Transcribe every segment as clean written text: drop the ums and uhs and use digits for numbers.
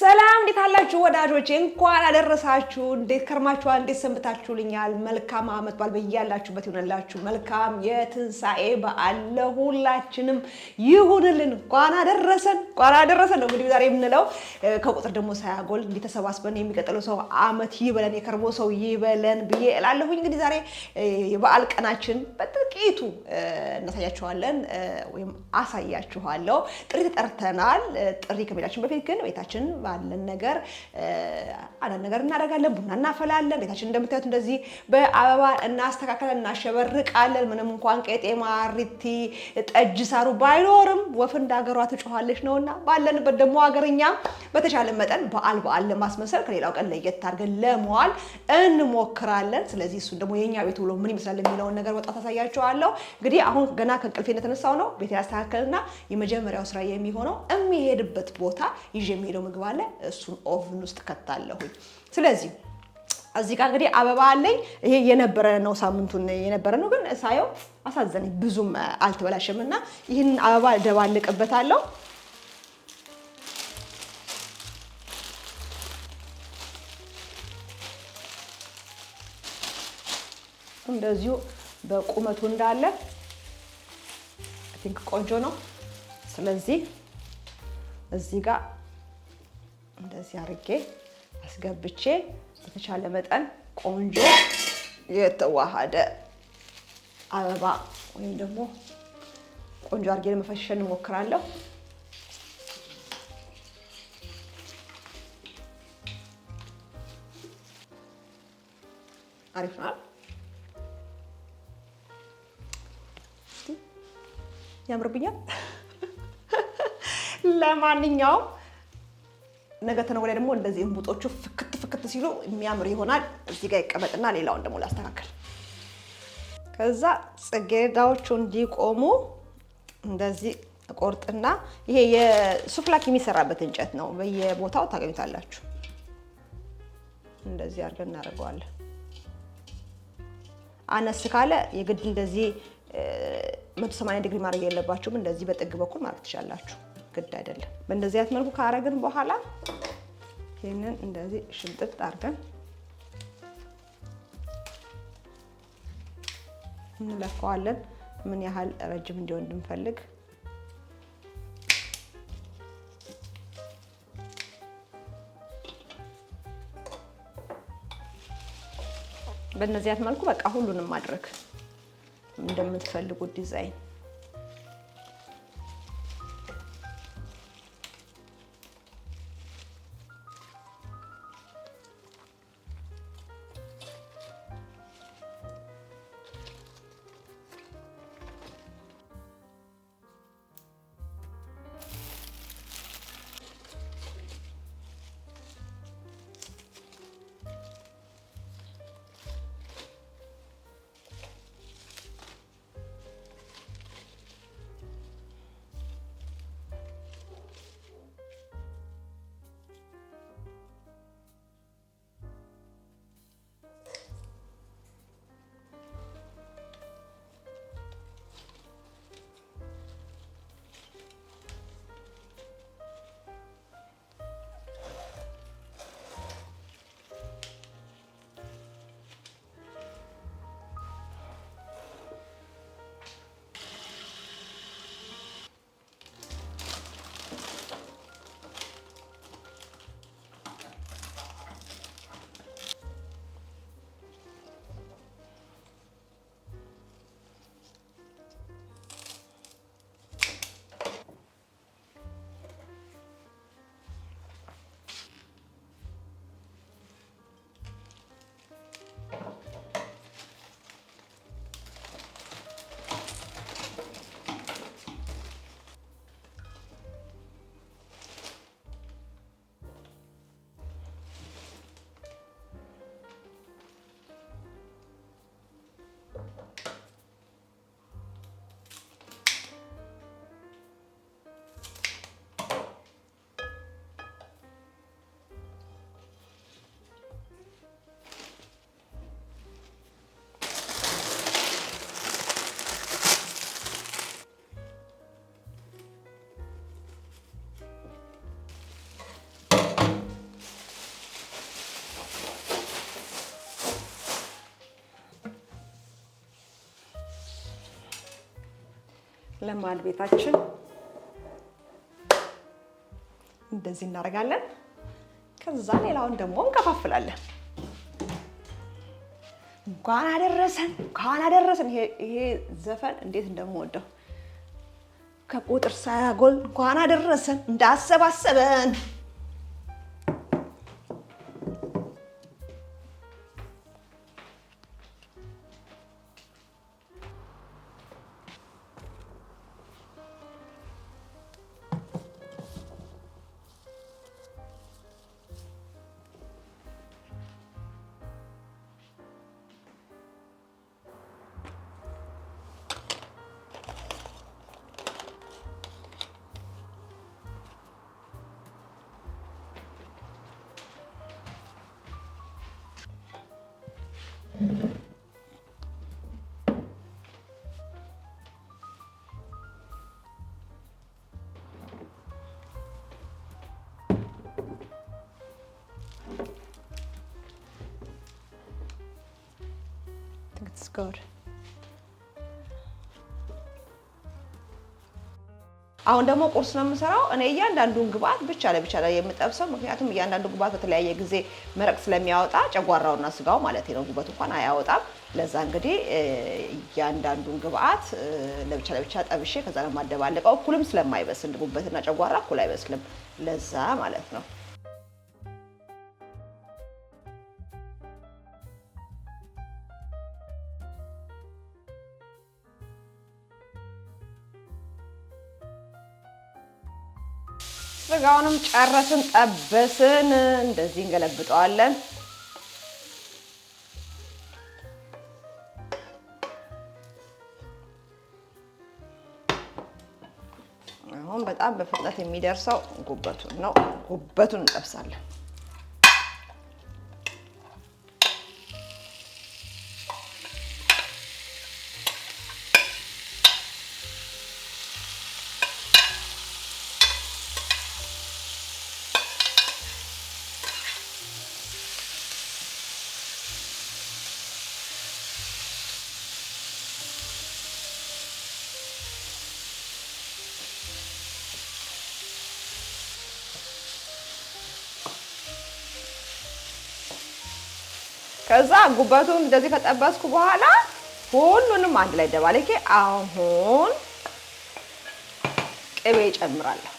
ሰላም እንዴት አላችሁ ወዳጆቼ እንኳን አደረሳችሁ እንዴት ከርማችኋል እንዴት ሰንብታችሁልኛል መልካም አመት በዓል በያላችሁበት ይሁንላችሁ መልካም የትንሳኤ በዓል ለሁላችንም ይሁንልን እንኳን አደረሰን ነው እንግዲህ ዛሬ የምንለው ከቁጥር ደግሞ ሳያጎል እንዲተሰባስበን የሚቀጥለው ሰው አመት ይበለን የከርሞ ሰው ይበለን ብዬ እላለሁኝ እንግዲህ ዛሬ የበዓል ቀናችን በጥቂቱ እናሳያችኋለን ወይም አሳያችኋለሁ ጥሪ ተጠርተናል ጥሪ ከመሄዳችን በፊት ግን ቤታችን ባለን ነገር አንድ ነገር እናደርጋለን ቡና እናፈላለን ቤታችን እንደምታዩት እንደዚህ በአበባ እናስተካክለን እናሸበርቃለን ምንም እንኳን ቄጤማ ሪቲ ጠጅ ሳሩ ባይኖርም ወፍ እንዳገሯ ትጮሃለች ነውና ባለንበት ደግሞ ሀገርኛ በተቻለ መጠን በዓል ለማስመሰል ከሌላው ቀን ለየት አድርገን ለመዋል እንሞክራለን ስለዚህ እሱ ደግሞ የኛ ቤት ውሎ ምን ይመስላል የሚለውን ነገር ወጣት አሳያችኋለሁ እንግዲህ አሁን ገና ከእንቅልፌ እንደተነሳው ነው ቤት ያስተካክልና የመጀመሪያው ስራ የሚሆነው የሚሄድበት ቦታ ይዤ የሚሄደው ምግብ አለ እሱን ኦቭን ውስጥ ከታለሁኝ ስለዚህ እዚህ ጋር እንግዲህ አበባ አለኝ ይሄ የነበረ ነው ሳምንቱን የነበረ ነው ግን ሳየው አሳዘነኝ ብዙም አልተበላሸምና ይሄን አበባ ደባልቅበታለሁ እንደዚሁ በቁመቱ እንዳለ አይ ቲንክ ቆንጆ ነው ስለዚህ እዚህ ጋር እንደዚህ አርጌ አስገብቼ በተቻለ መጠን ቆንጆ የተዋሃደ አበባ ወይም ደግሞ ቆንጆ አርጌ ለመፈሸን እሞክራለሁ አሪፍ ነው ያምርብኛል ለማንኛውም ነገ ተነገ ወዲያ ደግሞ እንደዚህ እንቡጦቹ ፍክት ሲሉ የሚያምር ይሆናል እዚህ ጋር ይቀመጥና ሌላውን ደግሞ ላስተካክል ከዛ ጽጌረዳዎቹ እንዲቆሙ እንደዚህ ቆርጥና ይሄ የሱፍላክ የሚሰራበት እንጨት ነው በየቦታው ታገኙታላችሁ እንደዚህ አድርገን እናደርገዋለን አነስ ካለ የግድ እንደዚህ 180 ዲግሪ ማድረግ የለባችሁም እንደዚህ በጥግ በኩል ማለት ትችላላችሁ ግድ አይደለም በእንደዚህ አይነት መልኩ ካረግን በኋላ ይሄንን እንደዚህ ሽምጥጥ አድርገን እንለካዋለን ምን ያህል ረጅም እንዲሆን እንፈልግ በእነዚህ አይነት መልኩ በቃ ሁሉንም ማድረግ እንደምትፈልጉት ዲዛይን ለማድ ቤታችን እንደዚህ እናደርጋለን። ከዛ ሌላውን ደግሞ እንከፋፍላለን። እንኳን አደረሰን። ይሄ ዘፈን እንዴት እንደምወደው ከቁጥር ሳያጎል እንኳን አደረሰን እንዳሰባሰበን። It's good. አሁን ደግሞ ቁርስ ነው የምሰራው። እኔ እያንዳንዱን ግብአት ብቻ ለብቻ ላይ የምጠብሰው፣ ምክንያቱም እያንዳንዱ ግብአት በተለያየ ጊዜ መረቅ ስለሚያወጣ ጨጓራውና ስጋው ማለት ነው ጉበቱ እንኳን አያወጣም። ለዛ እንግዲህ እያንዳንዱን ግብአት ለብቻ ጠብሼ ከዛ ነው ማደባለቀው። እኩልም ስለማይበስል ጉበትና ጨጓራ እኩል አይበስልም። ለዛ ማለት ነው። ስጋውንም ጨረስን፣ ጠበስን። እንደዚህ እንገለብጠዋለን። አሁን በጣም በፍጥነት የሚደርሰው ጉበቱን ነው። ጉበቱን እንጠብሳለን። ከዛ ጉበቱን እንደዚህ ከጠበስኩ በኋላ ሁሉንም አንድ ላይ ደባለቄ አሁን ቅቤ ጨምራለሁ።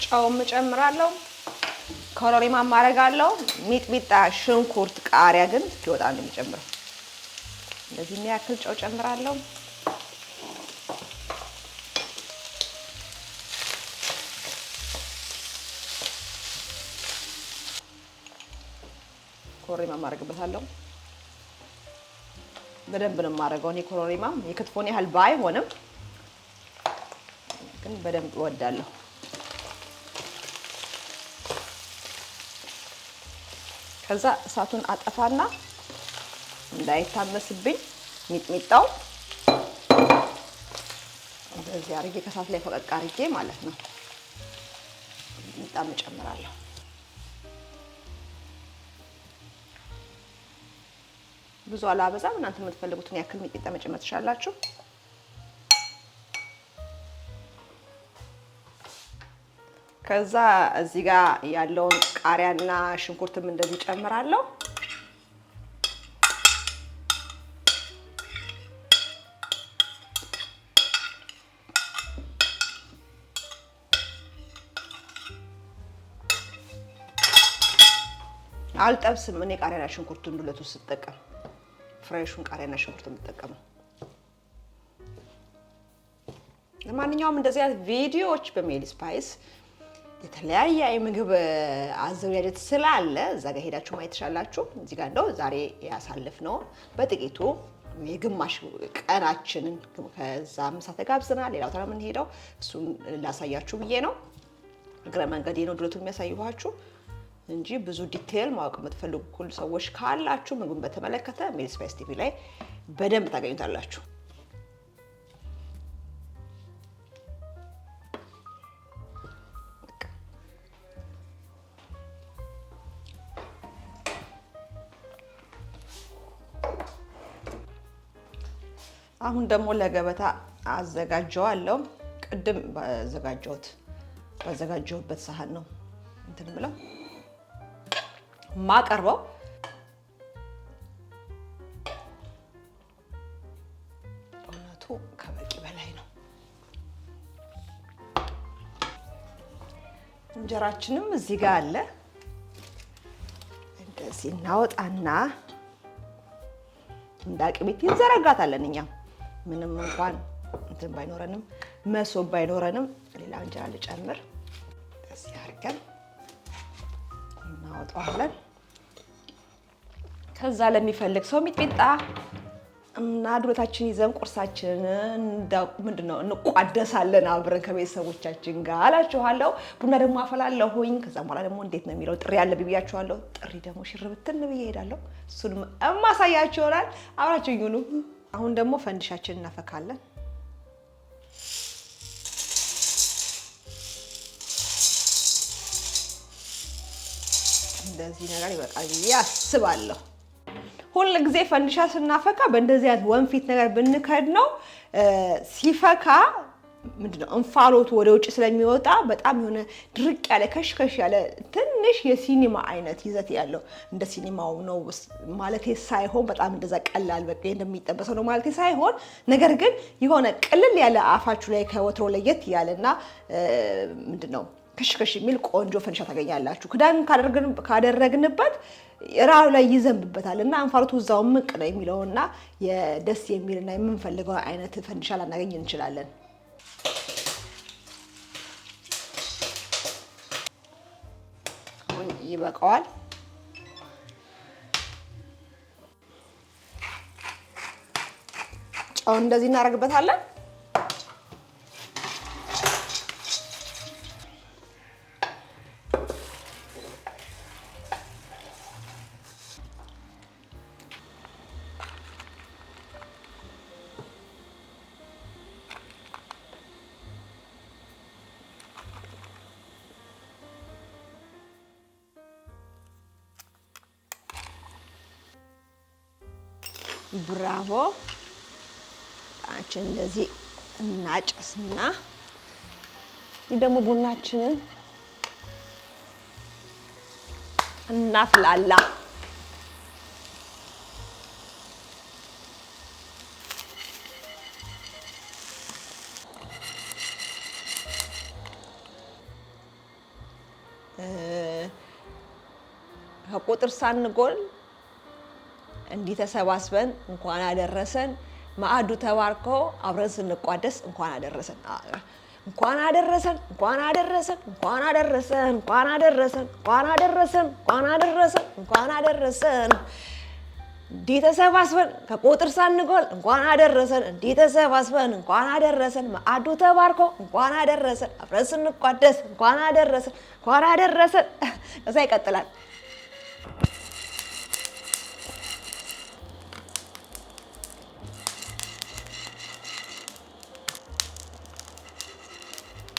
ጨውም ጨምራለሁ። ኮረሪማ ማረጋለሁ። ሚጥሚጣ፣ ሽንኩርት፣ ቃሪያ ግን ሲወጣ ነው የሚጨምረው። እንደዚህ የሚያክል ጨው ጨምራለሁ። ኮረሪማ ማረግበታለሁ። በደንብ ነው የማረገው። እኔ ኮረሪማ የክትፎን ያህል ባይሆንም ግን በደንብ እወዳለሁ። ከዛ እሳቱን አጠፋና እንዳይታመስብኝ ሚጥሚጣው እንደዚህ አርጌ ከሳት ላይ ፈቀቅ አርጌ ማለት ነው ሚጥሚጣ እጨምራለሁ። ብዙ አላበዛም። እናንተ የምትፈልጉትን ያክል ሚጥሚጣ መጨመር ትችላላችሁ። ከዛ እዚህ ጋር ያለውን ቃሪያና ሽንኩርትም እንደዚህ ጨምራለሁ። አልጠብስም። እኔ ቃሪያና ሽንኩርቱን ዱለቱ ስጠቀም ፍሬሹን ቃሪያና ሽንኩርት የምጠቀመው። ለማንኛውም እንደዚህ አይነት ቪዲዮዎች በሜሊ ስፓይስ የተለያየ የምግብ አዘጋጀት ስላለ እዛ ጋር ሄዳችሁ ማየት ትችላላችሁ። እዚህ ጋር እንደው ዛሬ ያሳለፍነው በጥቂቱ የግማሽ ቀናችንን ከዛ ምሳ ተጋብዘናል። ሌላው ተራ ምን ሄደው እሱን ላሳያችሁ ብዬ ነው። እግረ መንገዴ ነው ዱለቱን የሚያሳይኋችሁ እንጂ ብዙ ዲቴል ማወቅ የምትፈልጉ ሁሉ ሰዎች ካላችሁ ምግቡን በተመለከተ ሜሊ ስፓይስ ቲቪ ላይ በደንብ ታገኙታላችሁ። አሁን ደግሞ ለገበታ አዘጋጀዋለሁ። ቅድም ባዘጋጀሁበት ሳህን ነው እንትን ብለው ማቀርበው። በእውነቱ ከበቂ በላይ ነው። እንጀራችንም እዚህ ጋር አለ። እንደዚህ እናወጣና እንዳቅቤት እንዘረጋታለን። እኛ ምንም እንኳን እንትን ባይኖረንም መሶብ ባይኖረንም ሌላ እንጀራ ልጨምር። እንደዚህ አድርገን እናወጣዋለን። ከዛ ለሚፈልግ ሰው ሚጥሚጣ እና ዱለታችን ይዘን ቁርሳችንን ምንድነው እንቋደሳለን አብረን ከቤተሰቦቻችን ጋር አላችኋለሁ። ቡና ደግሞ አፈላለሁኝ። ከዛ በኋላ ደግሞ እንዴት ነው የሚለው ጥሪ ያለ ብያችኋለሁ። ጥሪ ደግሞ ሽርብትን ብዬ እሄዳለሁ። እሱንም እማሳያችሁ ይሆናል። አብራችሁኝ ሁኑ። አሁን ደግሞ ፈንዲሻችንን እናፈካለን። እንደዚህ ነገር ይበቃል ብዬ አስባለሁ። ሁል ጊዜ ፈንዲሻ ስናፈካ በእንደዚህ አይነት ወንፊት ነገር ብንከድ ነው ሲፈካ ምንድነው እንፋሎቱ ወደ ውጭ ስለሚወጣ በጣም የሆነ ድርቅ ያለ ከሽከሽ ያለ ትንሽ የሲኒማ አይነት ይዘት ያለው እንደ ሲኒማው ነው ማለት ሳይሆን በጣም እንደዛ ቀላል በቃ እንደሚጠበሰው ነው ማለት ሳይሆን ነገር ግን የሆነ ቅልል ያለ አፋችሁ ላይ ከወትሮ ለየት ያለና ምንድነው ከሽከሽ የሚል ቆንጆ ፈንዲሻ ታገኛላችሁ። ክዳን ካደረግንበት ራው ላይ ይዘንብበታል እና እንፋሎቱ እዛው ምቅ ነው የሚለውና የደስ የሚልና የምንፈልገው አይነት ፈንዲሻ ላናገኝ እንችላለን። ይበቃዋል። ጨው እንደዚህ እናደርግበታለን። ብራቮ አንቺ እንደዚህ እናጨስና ደግሞ ቡናችንን እናፍላላ። ከቁጥር ሳንጎል እንዲህ ተሰባስበን እንኳን አደረሰን ማዕዱ ተባርኮ አብረን ስንቋደስ እንኳን አደረሰን እንኳን አደረሰን እንኳን አደረሰን እንኳን አደረሰን እንኳን አደረሰን እንኳን አደረሰን እንኳን አደረሰን እንኳን አደረሰን እንዲህ ተሰባስበን ከቁጥር ሳንጎል እንኳን አደረሰን እንዲህ ተሰባስበን እንኳን አደረሰን ማዕዱ ተባርኮ እንኳን አደረሰን አብረን ስንቋደስ እንኳን አደረሰን እንኳን አደረሰን። እዛ ይቀጥላል።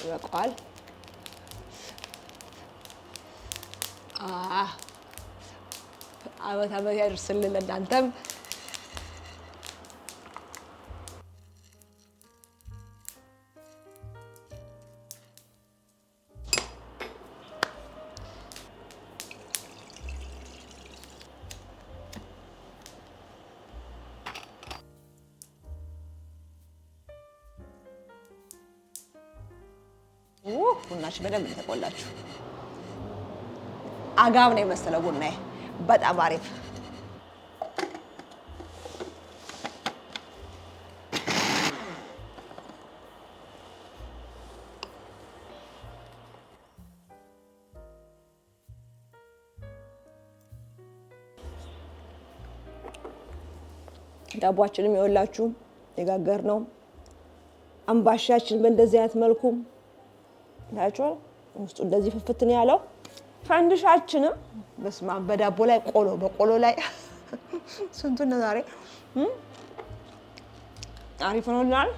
ይበቃዋል። ዓመት ዓመት ያድርስልን እናንተም። ቡናችን በደንብ ተቆላችሁ። አጋም ነው የመሰለው ቡናዬ በጣም አሪፍ። ዳቦአችንም ይኸውላችሁ የጋገርነው አምባሻችን በእንደዚህ አይነት መልኩ ታያችሁ ውስጡ እንደዚህ ፍፍት ነው ያለው። ፈንዲሻችንም በስማ በዳቦ ላይ በቆሎ ላይ ስንቱን ዛሬ አሪፍ ሆኖልናል።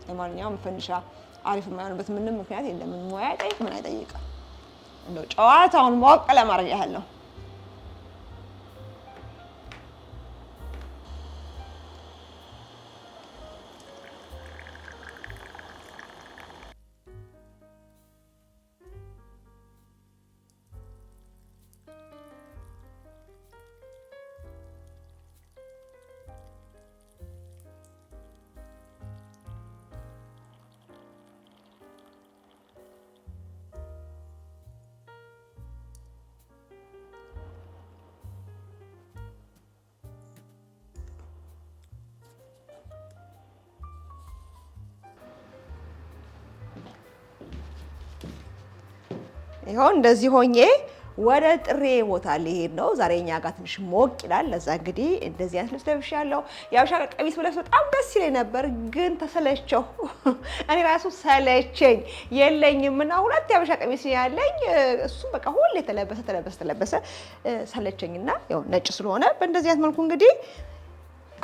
ለማንኛውም ፈንዲሻ አሪፍ የማይሆንበት ምንም ምክንያት የለም። ሙያ አይጠይቅ ምን አይጠይቅ እንደው ጨዋታውን ሞቅ ለማድረግ ያህል ነው። ይኸው እንደዚህ ሆኜ ወደ ጥሬ ቦታ ሊሄድ ነው። ዛሬ እኛ ጋር ትንሽ ሞቅ ይላል። ለዛ እንግዲህ እንደዚህ አይነት ልብስ ለብሻለሁ። የሀበሻ ቀሚስ ብለብስ በጣም ደስ ይለኝ ነበር፣ ግን ተሰለቸው። እኔ ራሱ ሰለቸኝ፣ የለኝም እና 2 የሀበሻ ቀሚስ ያለኝ እሱም በቃ ሁሌ ተለበሰ ሰለቸኝና ያው ነጭ ስለሆነ በእንደዚህ አይነት መልኩ እንግዲህ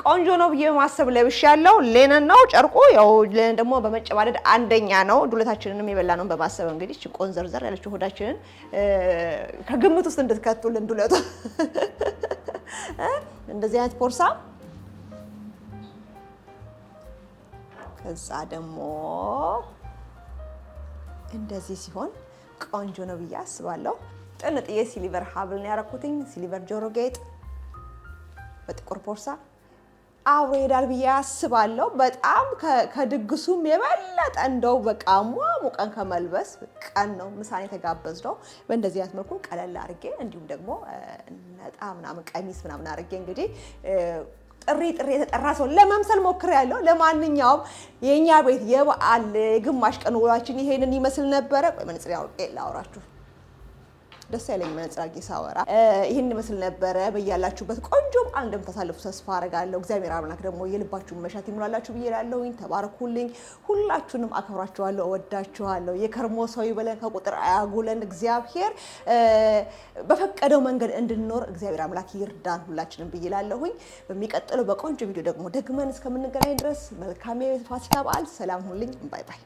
ቆንጆ ነው ብዬ ማሰብ ለብሻለሁ። ሌነን ነው ጨርቁ። ያው ሌነን ደግሞ በመጨማደድ አንደኛ ነው። ዱለታችንንም የበላ ነው በማሰብ እንግዲህ እቺ ቆንዘርዘር ያለችው ሆዳችንን ከግምት ውስጥ እንድትከቱልን ዱለቱ። እንደዚህ አይነት ቦርሳ ከዛ ደግሞ እንደዚህ ሲሆን ቆንጆ ነው ብዬ አስባለሁ። ጥንጥዬ ሲሊቨር ሀብል ያረኩትኝ ሲሊቨር ጆሮ ጌጥ በጥቁር ቦርሳ አብሮ ይሄዳል ብዬ አስባለሁ። በጣም ከድግሱም የበለጠ እንደው በቃ ሙቀን ከመልበስ ቀን ነው ምሳን የተጋበዝነው። በእንደዚህ አይነት መልኩ ቀለል አድርጌ እንዲሁም ደግሞ ነጣ ምናምን ቀሚስ ምናምን አድርጌ እንግዲህ ጥሪ የተጠራ ሰው ለመምሰል ሞክሬያለሁ። ለማንኛውም የኛ ቤት የበዓል የግማሽ ቀን ውሏችን ይሄንን ይመስል ነበረ። ቆይ መነጽር አውቄ ላውራችሁ። ደስ ያለኝ መነጽር አድርጌ ሳወራ ይሄን ይመስል ነበረ። በያላችሁበት ቆንጆ በዓል እንደምታሳልፉ ተስፋ አደርጋለሁ። እግዚአብሔር አምላክ ደግሞ የልባችሁን መሻት ይሙላላችሁ ብዬ እላለሁኝ። ተባረኩልኝ። ሁላችሁንም አከብራችኋለሁ፣ እወዳችኋለሁ። የከርሞ ሰው ይበለን፣ ከቁጥር አያጉለን። እግዚአብሔር በፈቀደው መንገድ እንድንኖር እግዚአብሔር አምላክ ይርዳን ሁላችንም ብዬ እላለሁኝ። በሚቀጥለው በቆንጆ ቪዲዮ ደግሞ ደግመን እስከምንገናኝ ድረስ መልካም የፋሲካ በዓል። ሰላም ሁኑልኝ። ባይ ባይ።